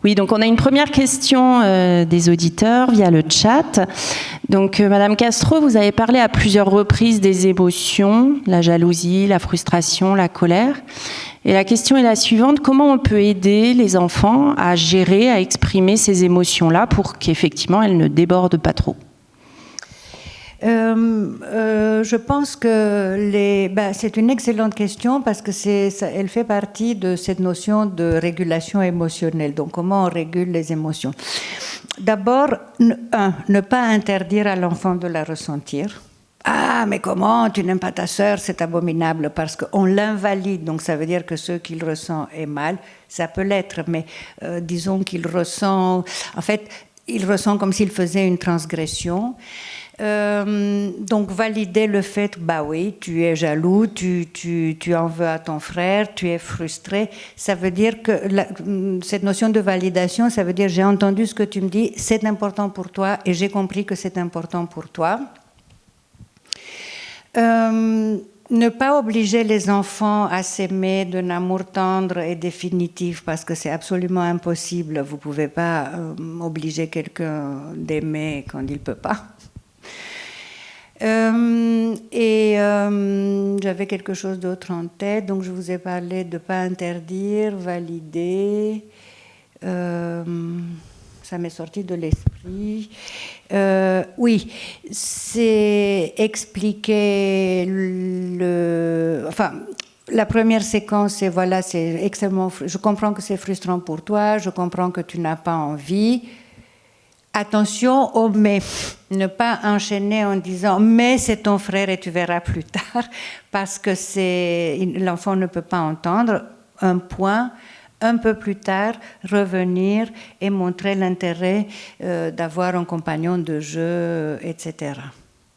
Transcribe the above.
Oui, donc on a une première question des auditeurs via le chat. Donc Madame Castro, vous avez parlé à plusieurs reprises des émotions, la jalousie, la frustration, la colère. Et la question est la suivante: comment on peut aider les enfants à gérer, à exprimer ces émotions-là pour qu'effectivement elles ne débordent pas trop? Je pense que c'est une excellente question parce que elle fait partie de cette notion de régulation émotionnelle. Donc, comment on régule les émotions? D'abord, ne pas interdire à l'enfant de la ressentir. Ah, mais comment? Tu n'aimes pas ta sœur? C'est abominable parce qu'on l'invalide. Donc, ça veut dire que ce qu'il ressent est mal. Ça peut l'être, mais disons qu'il ressent... En fait, il ressent comme s'il faisait une transgression. Donc valider le fait, bah oui, tu es jaloux, tu en veux à ton frère, tu es frustré. Ça veut dire que cette notion de validation, ça veut dire j'ai entendu ce que tu me dis, c'est important pour toi et j'ai compris que c'est important pour toi. Ne pas obliger les enfants à s'aimer d'un amour tendre et définitif parce que c'est absolument impossible. Vous ne pouvez pas obliger quelqu'un d'aimer quand il ne peut pas. J'avais quelque chose d'autre en tête, donc je vous ai parlé de ne pas interdire, valider, ça m'est sorti de l'esprit. Oui, c'est expliquer la première séquence, c'est voilà, c'est extrêmement. Je comprends que c'est frustrant pour toi, je comprends que tu n'as pas envie. Attention au mais, ne pas enchaîner en disant mais c'est ton frère et tu verras plus tard, parce que l'enfant ne peut pas entendre. Un point, un peu plus tard, revenir et montrer l'intérêt d'avoir un compagnon de jeu, etc.